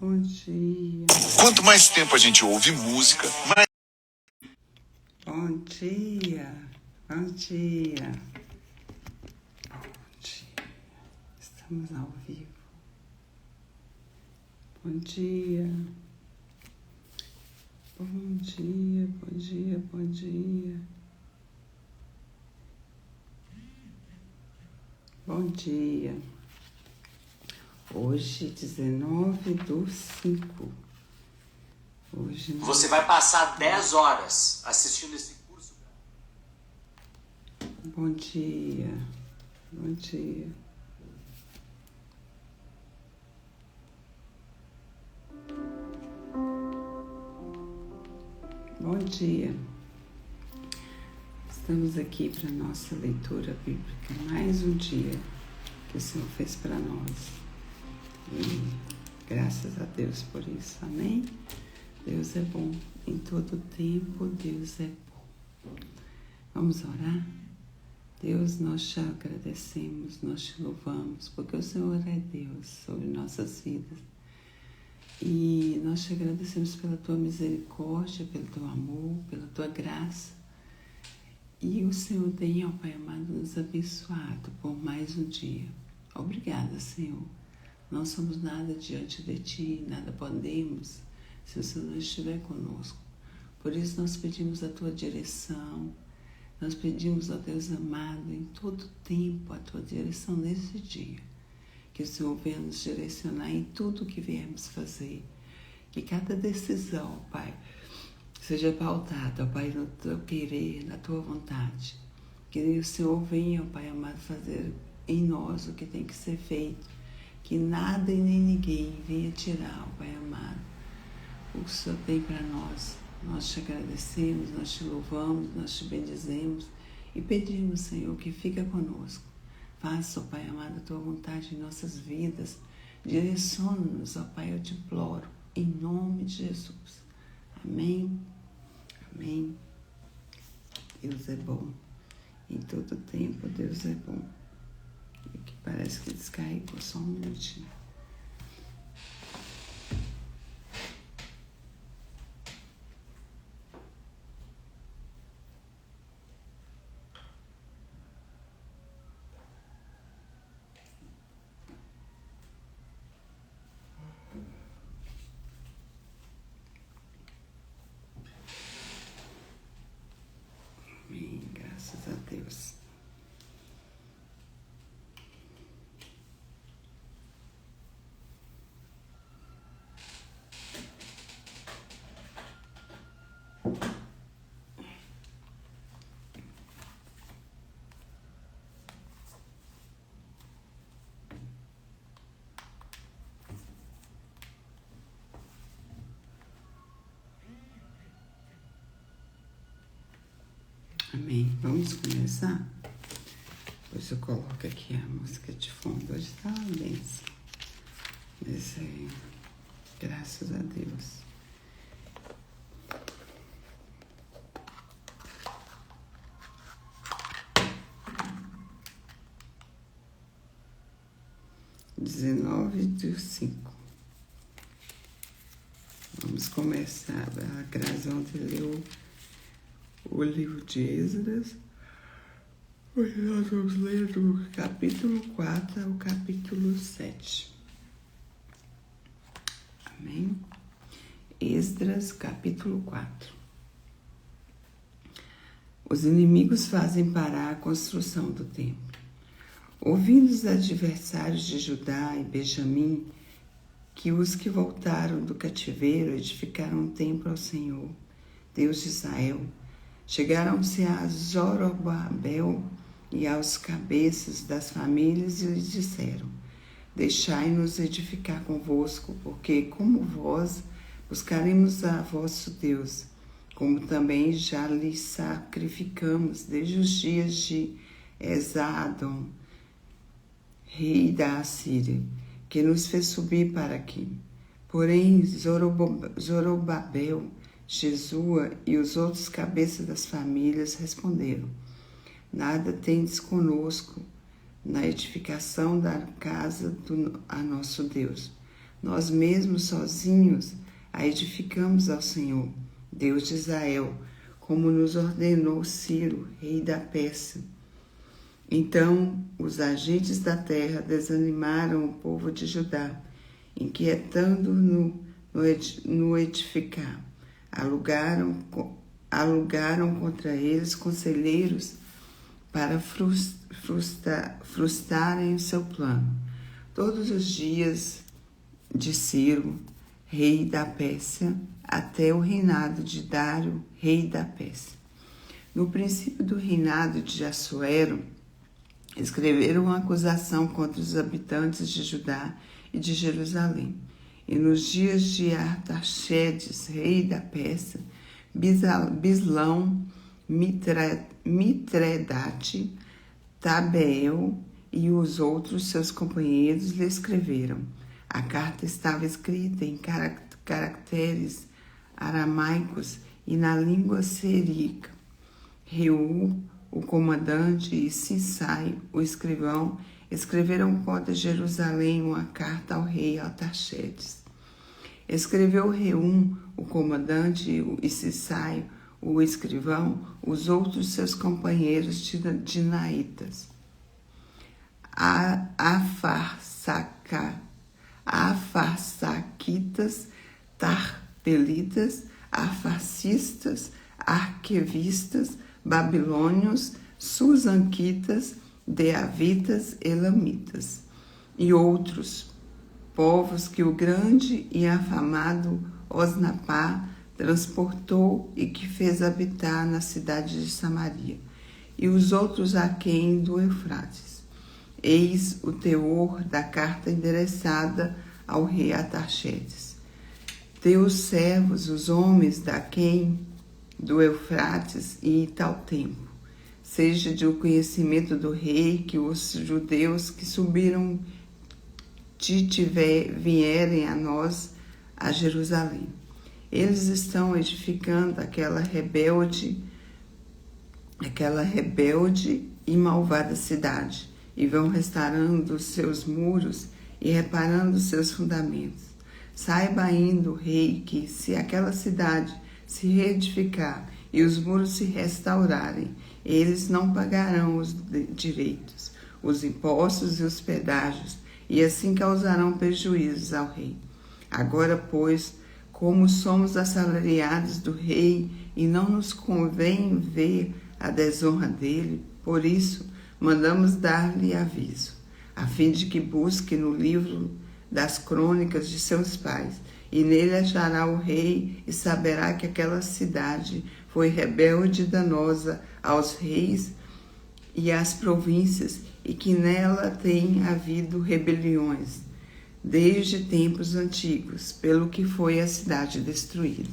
Bom dia. Quanto mais tempo a gente ouve música, mais... Bom dia. Bom dia. Bom dia. Estamos ao vivo. Bom dia. Bom dia, bom dia, bom dia. Bom dia. Hoje, 19/5. Hoje não... Você vai passar 10 horas assistindo esse curso. Bom dia. Bom dia. Bom dia. Estamos aqui para a nossa leitura bíblica. Mais um dia que o Senhor fez para nós. E graças a Deus por isso. Amém? Deus é bom. Em todo tempo, Deus é bom. Vamos orar? Deus, nós te agradecemos, nós te louvamos, porque o Senhor é Deus sobre nossas vidas. E nós te agradecemos pela tua misericórdia, pelo teu amor, pela tua graça. E o Senhor tem, ó Pai amado, nos abençoado por mais um dia. Obrigada, Senhor. Não somos nada diante de Ti, nada podemos, se o Senhor não estiver conosco. Por isso nós pedimos a Tua direção, nós pedimos, ó Deus amado, em todo tempo a Tua direção nesse dia. Que o Senhor venha nos direcionar em tudo que viemos fazer. Que cada decisão, Pai, seja pautada, Pai, no Teu querer, na Tua vontade. Que o Senhor venha, Pai amado, fazer em nós o que tem que ser feito. Que nada e nem ninguém venha tirar, Pai amado, o que o Senhor tem para nós. Nós te agradecemos, nós te louvamos, nós te bendizemos e pedimos, Senhor, que fica conosco. Faça, ó Pai amado, a Tua vontade em nossas vidas. Direciona-nos, ó Pai, eu te imploro, em nome de Jesus. Amém. Amém. Deus é bom. Em todo tempo, Deus é bom. E que parece que descarregou só um minutinho. Amém, graças a Deus. Amém. Vamos começar? Depois eu coloco aqui a música de fundo. Hoje está uma bênção. Mas graças a Deus. (19/5). Vamos começar. A Grazi ontem leu o livro de Esdras. Hoje nós vamos ler do capítulo 4 ao capítulo 7. Amém? Esdras, capítulo 4. Os inimigos fazem parar a construção do templo. Ouvindo os adversários de Judá e Benjamim que os que voltaram do cativeiro edificaram um templo ao Senhor, Deus de Israel, chegaram-se a Zorobabel e aos cabeças das famílias e lhes disseram: Deixai-nos edificar convosco, porque como vós buscaremos a vosso Deus, como também já lhe sacrificamos desde os dias de Esarhadon, rei da Assíria, que nos fez subir para aqui. Porém, Zorobabel, Jesua e os outros cabeças das famílias responderam: Nada tendes conosco na edificação da casa a nosso Deus. Nós mesmos sozinhos a edificamos ao Senhor, Deus de Israel, como nos ordenou Ciro, rei da Pérsia. Então os agentes da terra desanimaram o povo de Judá, inquietando-no no edificar. Alugaram contra eles conselheiros para frustrarem o seu plano. Todos os dias de Ciro, rei da Pérsia, até o reinado de Dário, rei da Pérsia. No princípio do reinado de Assuero, escreveram uma acusação contra os habitantes de Judá e de Jerusalém. E nos dias de Artaxerxes, rei da Pérsia, Bislão, Mitredate, Tabeel e os outros seus companheiros lhe escreveram. A carta estava escrita em caracteres aramaicos e na língua siríaca. Reu, o comandante, e Sinsai, o escrivão, escreveram contra Jerusalém uma carta ao rei Artaxerxes. Escreveu Reum, o comandante, e Sinsai, o escrivão, os outros seus companheiros dinaitas, Afarsaquitas, Tarpelitas, Afarcistas, Arquevistas, Babilônios, Susanquitas, Deavitas, Elamitas e outros povos que o grande e afamado Osnapá transportou e que fez habitar na cidade de Samaria, e os outros aquém do Eufrates. Eis o teor da carta endereçada ao rei Artaxerxes. Teus servos, os homens daquém do Eufrates e tal tempo, seja de o conhecimento do rei que os judeus que subiram vierem a nós a Jerusalém. Eles estão edificando aquela rebelde e malvada cidade, e vão restaurando os seus muros e reparando os seus fundamentos. Saiba ainda o rei que, se aquela cidade se reedificar e os muros se restaurarem, eles não pagarão os direitos, os impostos e os pedágios, e assim causarão prejuízos ao rei. Agora, pois, como somos assalariados do rei e não nos convém ver a desonra dele, por isso mandamos dar-lhe aviso, a fim de que busque no livro das crônicas de seus pais, e nele achará o rei e saberá que aquela cidade foi rebelde e danosa aos reis e às províncias, e que nela tem havido rebeliões desde tempos antigos, pelo que foi a cidade destruída.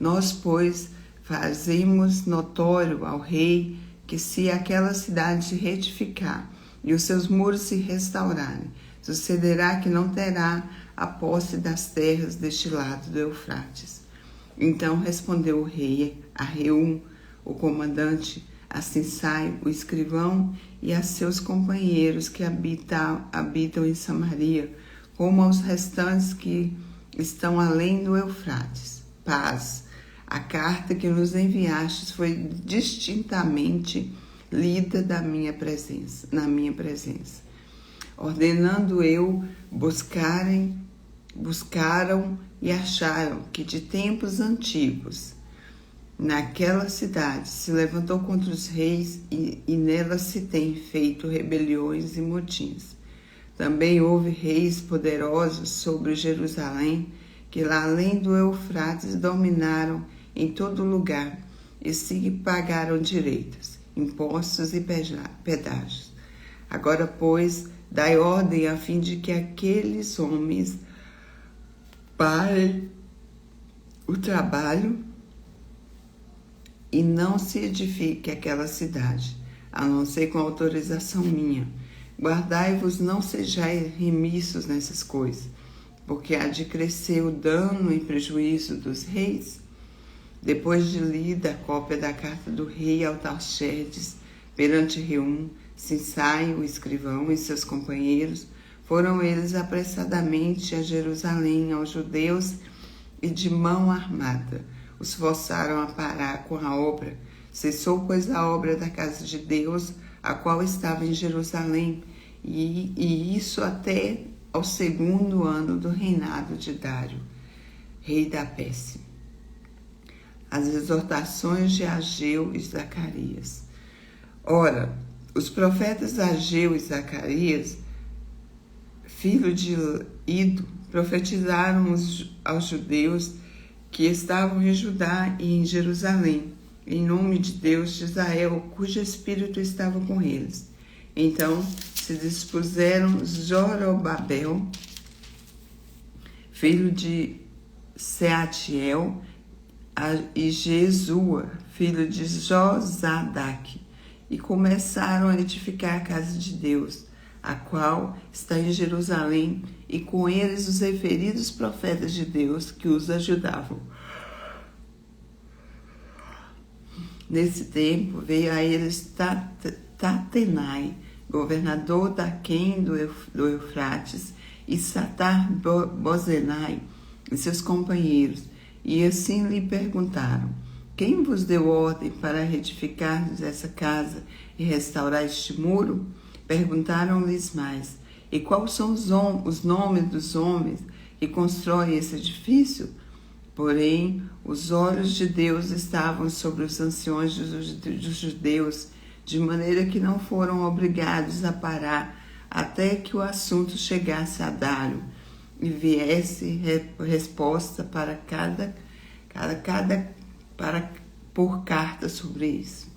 Nós, pois, fazemos notório ao rei que, se aquela cidade se retificar e os seus muros se restaurarem, sucederá que não terá a posse das terras deste lado do Eufrates. Então respondeu o rei a Reum, o comandante, a Sinsai, o escrivão, e a seus companheiros que habitam em Samaria, como aos restantes que estão além do Eufrates. Paz. A carta que nos enviastes foi distintamente lida na minha presença, ordenando eu buscaram e acharam que de tempos antigos naquela cidade se levantou contra os reis e nela se tem feito rebeliões e motins. Também houve reis poderosos sobre Jerusalém, que lá além do Eufrates dominaram em todo lugar e se pagaram direitos, impostos e pedágios. Agora, pois, dai ordem a fim de que aqueles homens parem o trabalho e não se edifique aquela cidade, a não ser com autorização minha. Guardai-vos, não sejais remissos nessas coisas, porque há de crescer o dano e prejuízo dos reis. Depois de lida a cópia da carta do rei Artaxerxes perante Reum, Sinsai, o escrivão, e seus companheiros, foram eles apressadamente a Jerusalém, aos judeus, e de mão armada os forçaram a parar com a obra. Cessou, pois, a obra da casa de Deus, a qual estava em Jerusalém, e isso até ao 2º ano do reinado de Dário, rei da Pérsia. As exortações de Ageu e Zacarias. Ora, os profetas Ageu e Zacarias, filho de Ido, profetizaram aos judeus que estavam em Judá e em Jerusalém, em nome de Deus de Israel, cujo espírito estava com eles. Então se dispuseram Zorobabel, filho de Seatiel, e Jesua, filho de Josadaque, e começaram a edificar a casa de Deus, a qual está em Jerusalém, e com eles os referidos profetas de Deus que os ajudavam. Nesse tempo veio a eles Tatenai, governador daquém do Eufrates, e Satar-Bozenai e seus companheiros, e assim lhe perguntaram: quem vos deu ordem para reedificar essa casa e restaurar este muro? Perguntaram-lhes mais: e quais são os nomes dos homens que constroem esse edifício? Porém, os olhos de Deus estavam sobre os anciões dos judeus, de maneira que não foram obrigados a parar até que o assunto chegasse a Dário e viesse resposta por carta sobre isso.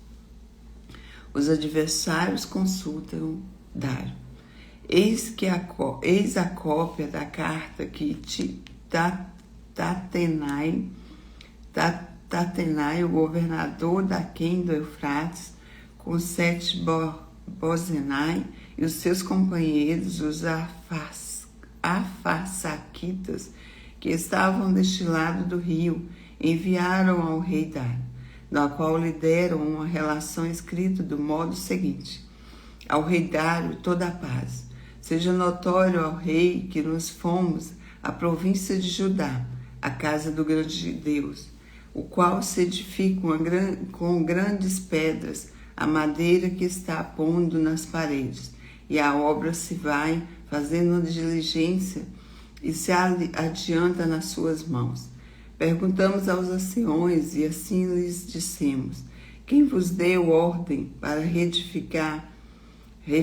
Os adversários consultam Dário. Eis a cópia da carta que Tatenai, o governador daquém do Eufrates, com Bozenai e os seus companheiros, os Afarsaquitas, que estavam deste lado do rio, enviaram ao rei Dário, na qual lhe deram uma relação escrita do modo seguinte: ao rei Dário toda a paz. Seja notório ao rei que nos fomos à província de Judá, a casa do grande Deus, o qual se edifica com grandes pedras, a madeira que está pondo nas paredes, e a obra se vai fazendo diligência e se adianta nas suas mãos. Perguntamos aos anciões e assim lhes dissemos: quem vos deu ordem para reedificar e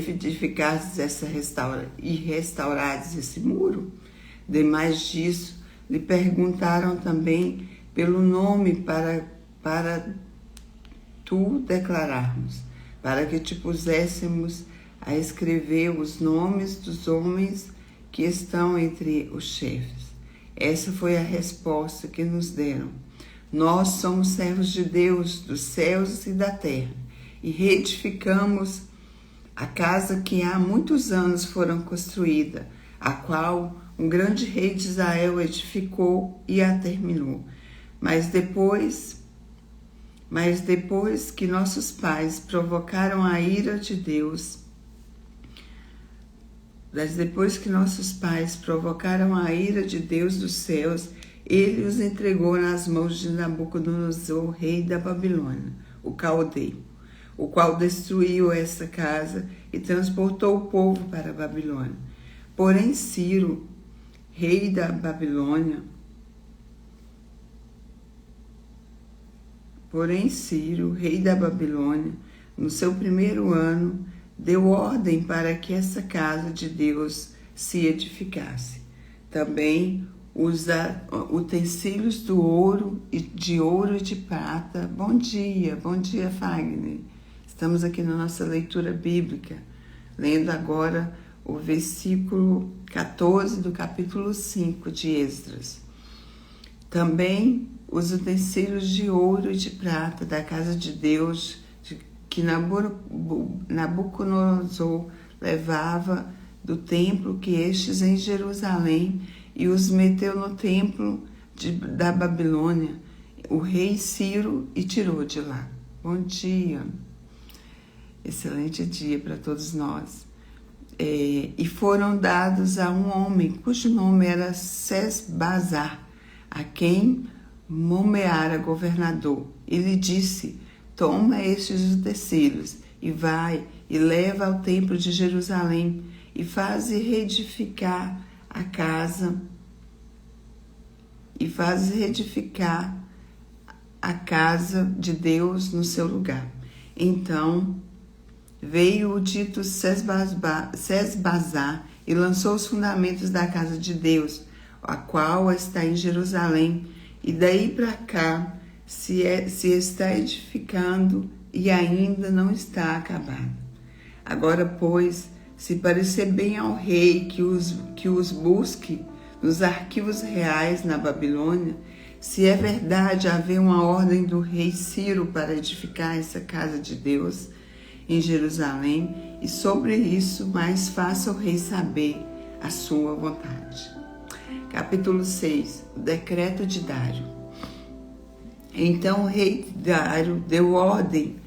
restaurares esse muro? Demais disso, lhe perguntaram também pelo nome para tu declararmos, para que te puséssemos a escrever os nomes dos homens que estão entre os chefes. Essa foi a resposta que nos deram: nós somos servos de Deus, dos céus e da terra, e reedificamos a casa que há muitos anos foram construída, a qual um grande rei de Israel edificou e a terminou. Mas depois que nossos pais provocaram a ira de Deus, dos céus, ele os entregou nas mãos de Nabucodonosor, rei da Babilônia, o caldeu, o qual destruiu essa casa e transportou o povo para a Babilônia. Porém, Ciro, rei da Babilônia, Porém, Ciro, rei da Babilônia, no seu primeiro ano, deu ordem para que essa casa de Deus se edificasse. Também os utensílios de ouro e de prata. Bom dia, Fagner. Estamos aqui na nossa leitura bíblica, lendo agora o versículo 14 do capítulo 5 de Esdras. Também os utensílios de ouro e de prata da casa de Deus, que Nabucodonosor levava do templo que estes em Jerusalém e os meteu no templo da Babilônia, o rei Ciro, e tirou de lá. Bom dia, excelente dia para todos nós. E foram dados a um homem cujo nome era Sesbazar, a quem nomeara governador. Ele disse: toma estes utensílios e vai e leva ao templo de Jerusalém e faz reedificar a casa de Deus no seu lugar. Então veio o dito Sesbazar e lançou os fundamentos da casa de Deus, a qual está em Jerusalém, e daí para cá se está edificando e ainda não está acabado. Agora, pois, se parecer bem ao rei que os busque nos arquivos reais na Babilônia, se é verdade haver uma ordem do rei Ciro para edificar essa casa de Deus em Jerusalém, e sobre isso mais faça o rei saber a sua vontade. Capítulo 6. O decreto de Dário. Então o rei Dário deu ordem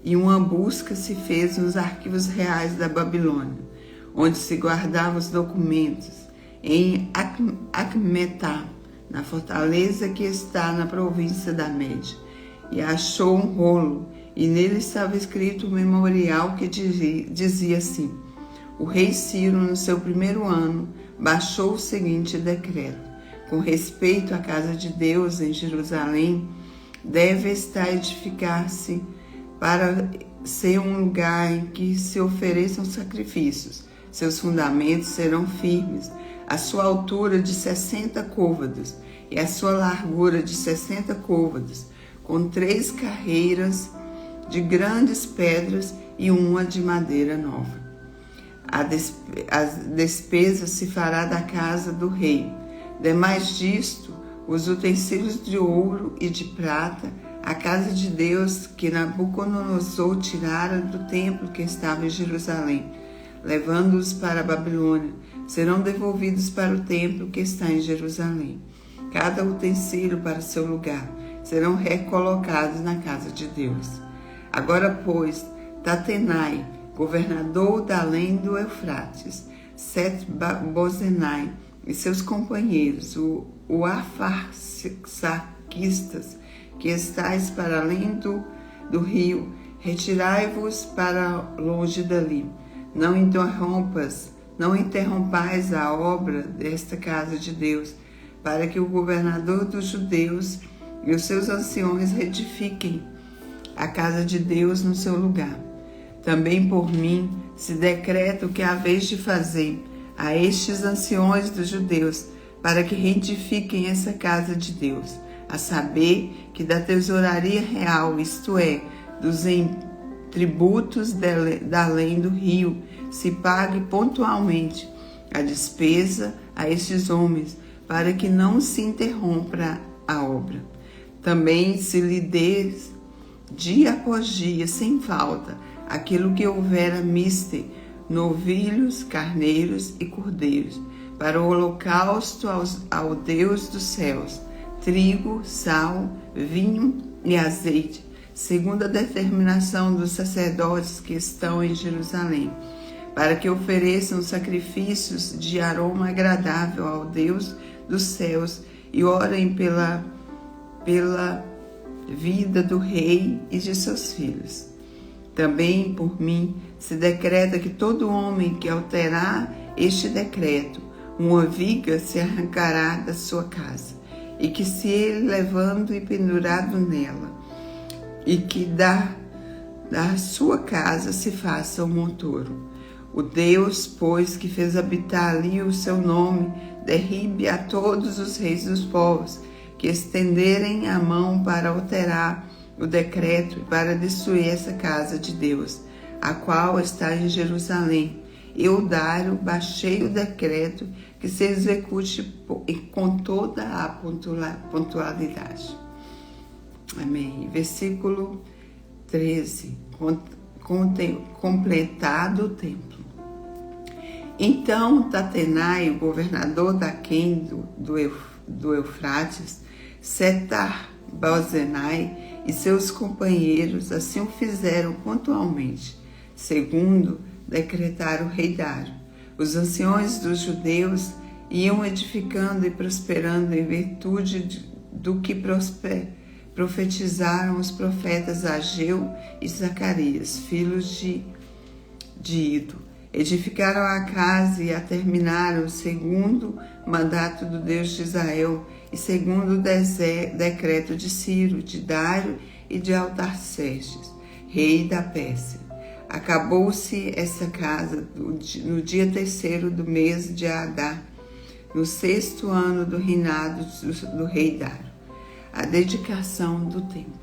e uma busca se fez nos arquivos reais da Babilônia, onde se guardavam os documentos, em Acmetá, na fortaleza que está na província da Média, e achou um rolo, e nele estava escrito um memorial que dizia assim: o rei Ciro, no seu primeiro ano, baixou o seguinte decreto: com respeito à casa de Deus em Jerusalém, deve estar edificar-se para ser um lugar em que se ofereçam sacrifícios. Seus fundamentos serão firmes, a sua altura de 60 côvados e a sua largura de 60 côvados, com 3 carreiras de grandes pedras e uma de madeira nova. A despesa se fará da casa do rei. Demais disto, os utensílios de ouro e de prata, a casa de Deus que Nabucodonosor tirara do templo que estava em Jerusalém, levando-os para a Babilônia, serão devolvidos para o templo que está em Jerusalém. Cada utensílio para seu lugar serão recolocados na casa de Deus. Agora, pois, Tatenai, governador da além do Eufrates, Set-Bozenai e seus companheiros, o Arfaxaquistas, que estáis para além do rio, retirai-vos para longe dali. Não interrompais a obra desta casa de Deus, para que o governador dos judeus e os seus anciões reedifiquem a casa de Deus no seu lugar. Também por mim se decreta o que haveis de fazer a estes anciões dos judeus, para que reedifiquem essa casa de Deus, a saber que da tesouraria real, isto é, dos tributos da além do rio, se pague pontualmente a despesa a estes homens, para que não se interrompa a obra. Também se lhe dê dia após dia, sem falta, aquilo que houver mister, novilhos, carneiros e cordeiros, para o holocausto ao Deus dos céus, trigo, sal, vinho e azeite, segundo a determinação dos sacerdotes que estão em Jerusalém, para que ofereçam sacrifícios de aroma agradável ao Deus dos céus e orem pela vida do rei e de seus filhos. Também por mim se decreta que todo homem que alterar este decreto, uma viga se arrancará da sua casa, e que se ele levando e pendurado nela, e que da sua casa se faça um monturo. O Deus, pois, que fez habitar ali o seu nome, derribe a todos os reis dos povos que estenderem a mão para alterar o decreto e para destruir essa casa de Deus, a qual está em Jerusalém. Eu, Dário, baixei o decreto que se execute com toda a pontualidade. Amém. Versículo 13. Completado o templo. Então Tatenai, o governador d'Aquém do Eufrates, Setar-Bozenai e seus companheiros assim o fizeram pontualmente, segundo decretara o rei Dário. Os anciões dos judeus iam edificando e prosperando em virtude do que profetizaram os profetas Ageu e Zacarias, filhos de Ido. Edificaram a casa e a terminaram segundo o mandato do Deus de Israel e segundo o decreto de Ciro, de Dário e de Artaxerxes, rei da Pérsia. Acabou-se essa casa no dia 3º do mês de Adar, no 6º ano do reinado do rei Dário. A dedicação do templo.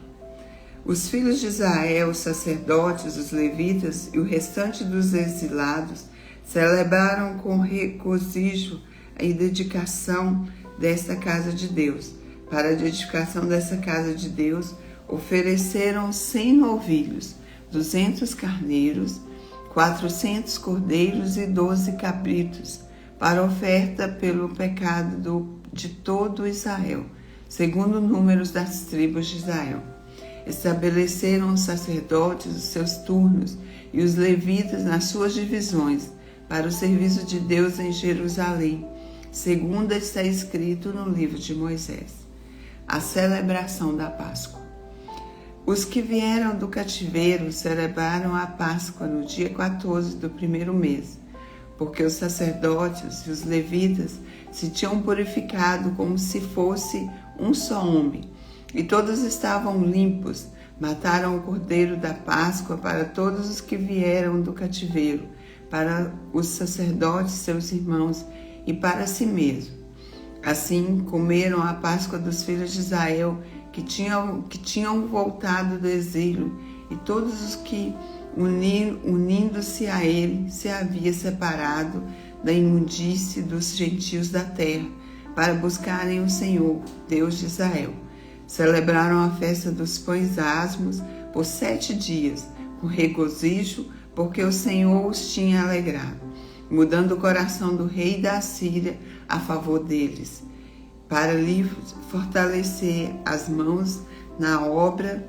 Os filhos de Israel, os sacerdotes, os levitas e o restante dos exilados celebraram com regozijo a dedicação desta casa de Deus. Para a dedicação dessa casa de Deus, ofereceram 100 novilhos, 200 carneiros, 400 cordeiros e 12 cabritos, para oferta pelo pecado de todo Israel, segundo números das tribos de Israel. Estabeleceram os sacerdotes os seus turnos e os levitas nas suas divisões para o serviço de Deus em Jerusalém, segundo está escrito no livro de Moisés. A celebração da Páscoa. Os que vieram do cativeiro celebraram a Páscoa no dia 14 do primeiro mês, porque os sacerdotes e os levitas se tinham purificado como se fosse um só homem, e todos estavam limpos. Mataram o cordeiro da Páscoa para todos os que vieram do cativeiro, para os sacerdotes, seus irmãos, e para si mesmo. Assim, comeram a Páscoa dos filhos de Israel, que tinham voltado do exílio, e todos os que, unindo-se a ele, se havia separado da imundície dos gentios da terra, para buscarem o Senhor, Deus de Israel. Celebraram a festa dos pães asmos por 7 dias, com regozijo, porque o Senhor os tinha alegrado, mudando o coração do rei da Assíria a favor deles, para lhe fortalecer as mãos na obra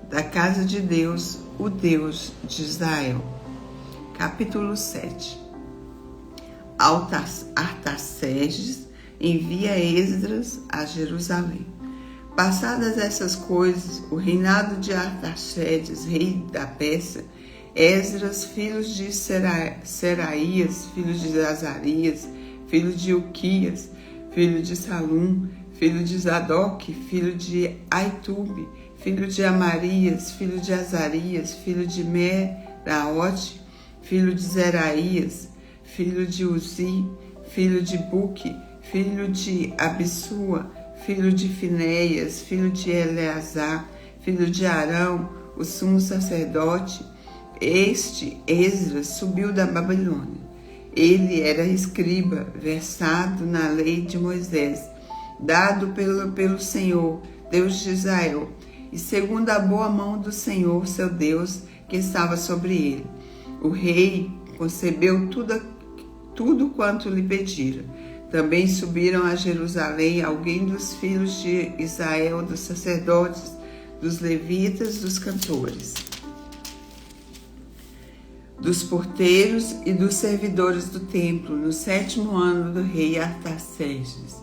da casa de Deus, o Deus de Israel. Capítulo 7. Artaxerxes envia Esdras a Jerusalém. Passadas essas coisas, o reinado de Artaxerxes, rei da Pérsia, Esdras, filho de Seraías, filho de Azarias, filho de Ilquias, filho de Salum, filho de Zadok, filho de Aitube, filho de Amarias, filho de Azarias, filho de Meraote, filho de Zeraías, filho de Uzi, filho de Buque, filho de Abissua, filho de Finéias, filho de Eleazar, filho de Arão, o sumo sacerdote. Este Esdras subiu da Babilônia. Ele era escriba, versado na lei de Moisés, dado pelo Senhor, Deus de Israel, e segundo a boa mão do Senhor, seu Deus, que estava sobre ele. O rei concebeu tudo quanto lhe pedira. Também subiram a Jerusalém alguém dos filhos de Israel, dos sacerdotes, dos levitas, dos cantores, dos porteiros e dos servidores do templo, no 7º ano do rei Artaxerxes.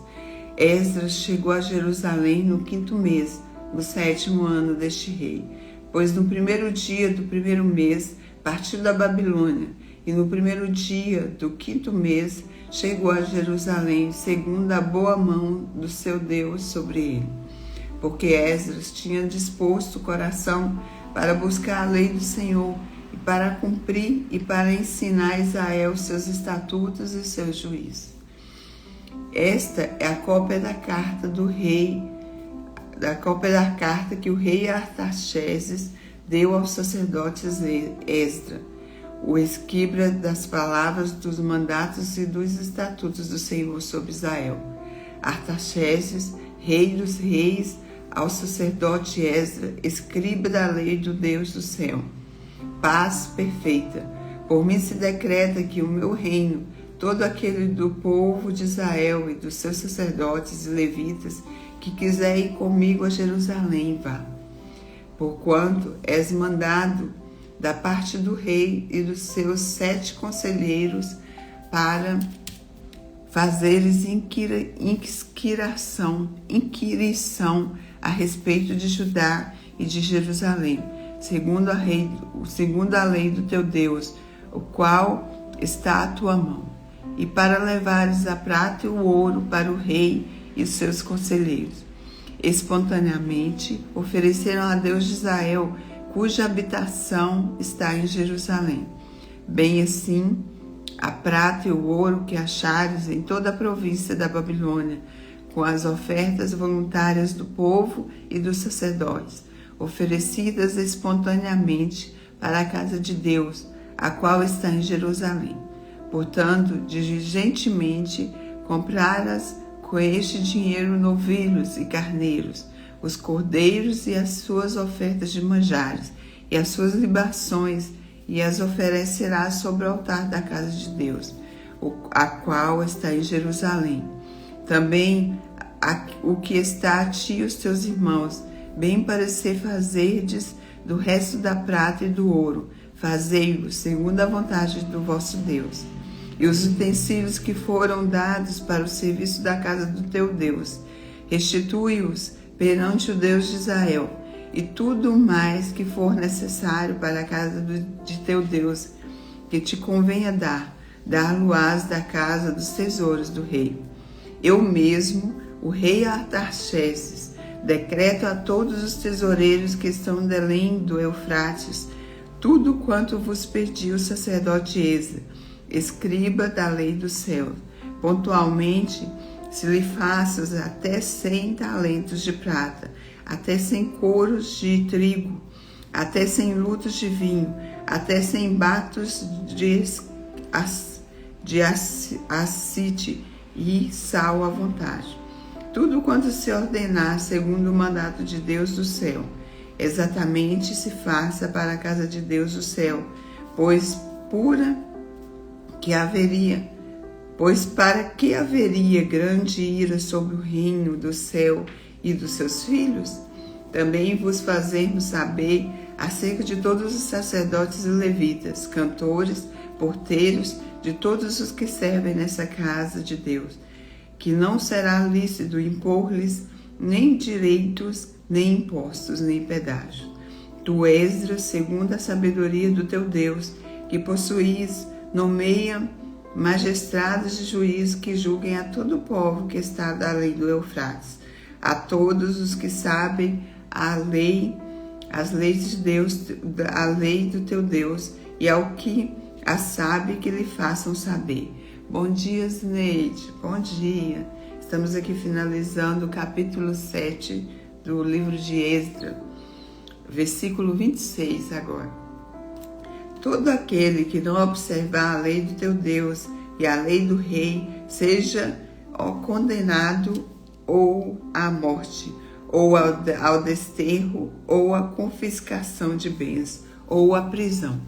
Esdras chegou a Jerusalém no 5º mês, no 7º ano deste rei, pois no 1º dia do 1º mês partiu da Babilônia, e no 1º dia do 5º mês chegou a Jerusalém, segundo a boa mão do seu Deus sobre ele. porque Esdras tinha disposto o coração para buscar a lei do Senhor e para cumprir e para ensinar a Israel os seus estatutos e os seus juízos. Esta é a cópia da carta do rei, que o rei Artaxerxes deu aos sacerdotes Esdras, o escriba das palavras dos mandatos e dos estatutos do Senhor sobre Israel. Artaxerxes, rei dos reis, ao sacerdote Esdras, escriba da lei do Deus do céu. Paz perfeita. Por mim se decreta que o meu reino, todo aquele do povo de Israel e dos seus sacerdotes e levitas, que quiser ir comigo a Jerusalém, vá. Porquanto és mandado da parte do rei e dos seus 7 conselheiros para fazeres inquirição a respeito de Judá e de Jerusalém, segundo a lei do teu Deus, o qual está à tua mão, e para levares a prata e o ouro para o rei e os seus conselheiros. Espontaneamente ofereceram a Deus de Israel, cuja habitação está em Jerusalém. Bem assim, a prata e o ouro que achares em toda a província da Babilônia, com as ofertas voluntárias do povo e dos sacerdotes, oferecidas espontaneamente para a casa de Deus, a qual está em Jerusalém. Portanto, diligentemente compraras com este dinheiro novilhos e carneiros, os cordeiros e as suas ofertas de manjares, e as suas libações, e as oferecerás sobre o altar da casa de Deus, a qual está em Jerusalém. Também o que está a ti e os teus irmãos, bem parecer fazerdes do resto da prata e do ouro, fazei-o segundo a vontade do vosso Deus. E os utensílios que foram dados para o serviço da casa do teu Deus, restitui-os perante o Deus de Israel, e tudo mais que for necessário para a casa de teu Deus, que te convenha dar-lo-ás da casa dos tesouros do rei. Eu mesmo, o rei Artaxerxes, decreto a todos os tesoureiros que estão de além do Eufrates, tudo quanto vos pedi o sacerdote Esdras, escriba da lei do céu. Pontualmente, se lhe faças até 100 talentos de prata, até 100 coros de trigo, até 100 lutos de vinho, até 100 batos de acite e sal à vontade. Tudo quanto se ordenar segundo o mandato de Deus do céu, exatamente se faça para a casa de Deus do céu, pois para que haveria grande ira sobre o reino do céu e dos seus filhos? Também vos fazemos saber acerca de todos os sacerdotes e levitas, cantores, porteiros, de todos os que servem nessa casa de Deus, que não será lícito impor-lhes nem direitos, nem impostos, nem pedágio. Tu, Esdras, segundo a sabedoria do teu Deus, que possuís, nomeia magistrados de juízo que julguem a todo o povo que está da lei do Eufrates, a todos os que sabem as leis de Deus, a lei do teu Deus, e ao que a sabe que lhe façam saber. Bom dia, Zineide, bom dia. Estamos aqui finalizando o capítulo 7 do livro de Esdras, versículo 26 agora. Todo aquele que não observar a lei do teu Deus e a lei do rei, seja condenado ou à morte, ou ao desterro, ou à confiscação de bens, ou à prisão.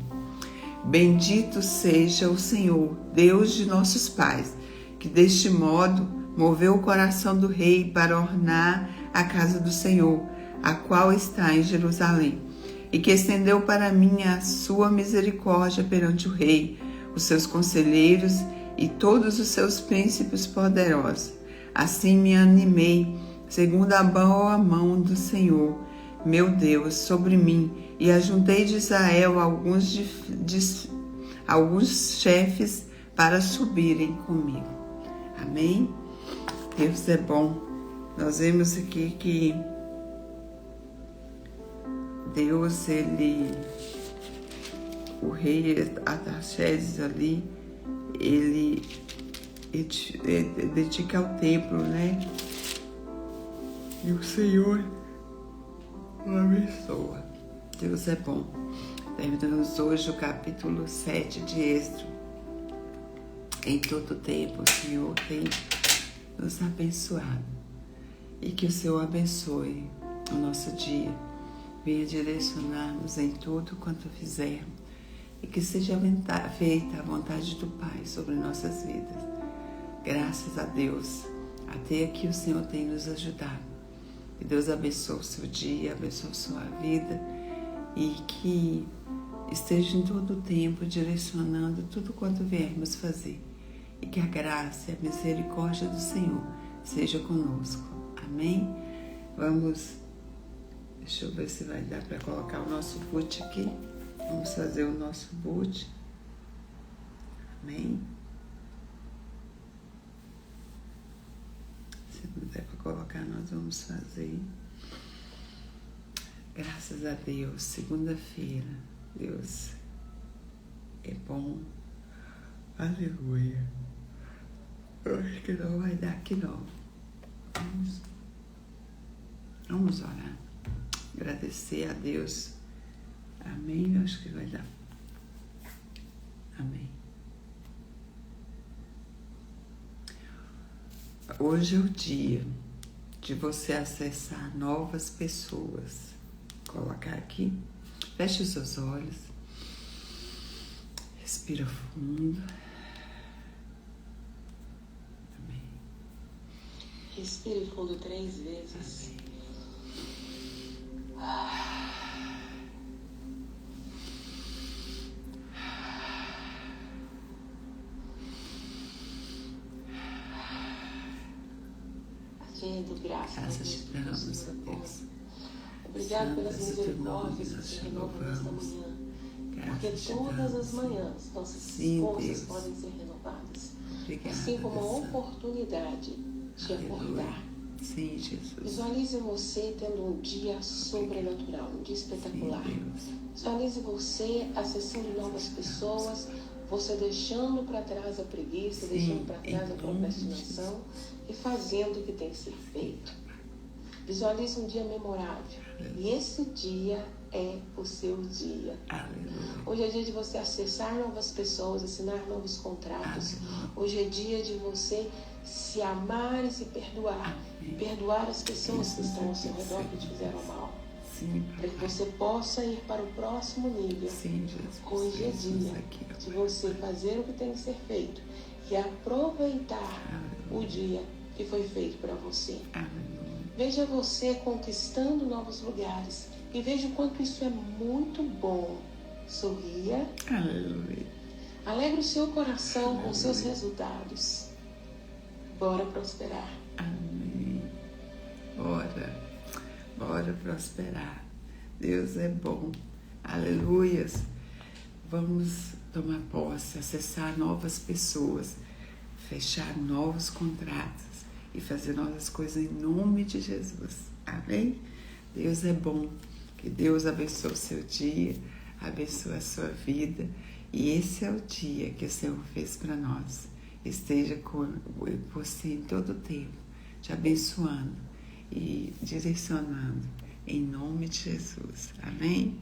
Bendito seja o Senhor, Deus de nossos pais, que deste modo moveu o coração do rei para ornar a casa do Senhor, a qual está em Jerusalém, e que estendeu para mim a sua misericórdia perante o rei, os seus conselheiros e todos os seus príncipes poderosos. Assim me animei, segundo a boa mão do Senhor, meu Deus, sobre mim, e ajuntei de Israel alguns chefes para subirem comigo. Amém? Deus é bom. Nós vemos aqui que Deus, o rei Artaxerxes ali, ele dedica ao templo, né? E o Senhor o abençoa. Deus é bom. Terminamos hoje o capítulo 7 de Êxodo. Em todo tempo o Senhor tem nos abençoado. E que o Senhor abençoe o nosso dia. Venha direcionar-nos em tudo quanto fizermos. E que seja feita a vontade do Pai sobre nossas vidas. Graças a Deus. Até aqui o Senhor tem nos ajudado. Que Deus abençoe o seu dia, abençoe a sua vida. E que esteja em todo o tempo direcionando tudo quanto viermos fazer. E que a graça e a misericórdia do Senhor seja conosco. Amém? Deixa eu ver se vai dar para colocar o nosso boot aqui. Vamos fazer o nosso boot. Amém? Se não der para colocar, nós vamos fazer. Graças a Deus, segunda-feira, Deus é bom. Aleluia. Eu acho que não vai dar aqui não. Vamos orar. Agradecer a Deus. Amém? Eu acho que vai dar. Amém. Hoje é o dia de você acessar novas pessoas. Colocar aqui. Feche os seus olhos. Respira fundo. Amém. Respire fundo 3 vezes. Amém. Agendo, Graças te damos, a Deus. Obrigado pelas misericórdias que se renovam nesta manhã. Porque todas as manhãs nossas forças podem ser renovadas. Assim como a oportunidade de acordar. Sim, Jesus. Visualize você tendo um dia sobrenatural, um dia espetacular. Visualize você acessando novas pessoas, você deixando para trás a preguiça, deixando para trás a procrastinação e fazendo o que tem que ser feito. Visualize um dia memorável. E esse dia é o seu dia. Hoje é dia de você acessar novas pessoas, assinar novos contratos. Hoje é dia de você se amar e se perdoar. Perdoar as pessoas que estão ao seu redor que te fizeram mal. Para que você possa ir para o próximo nível. Hoje é dia de você fazer o que tem que ser feito e aproveitar o dia que foi feito para você. Veja você conquistando novos lugares e veja o quanto isso é muito bom. Sorria. Alegre o seu coração com seus resultados. Bora prosperar. Amém. Bora prosperar. Deus é bom. Aleluias. Vamos tomar posse, acessar novas pessoas, fechar novos contratos e fazer novas coisas em nome de Jesus. Amém? Deus é bom. Que Deus abençoe o seu dia, abençoe a sua vida. E esse é o dia que o Senhor fez para nós. Esteja com você em todo o tempo, te abençoando e direcionando em nome de Jesus. Amém?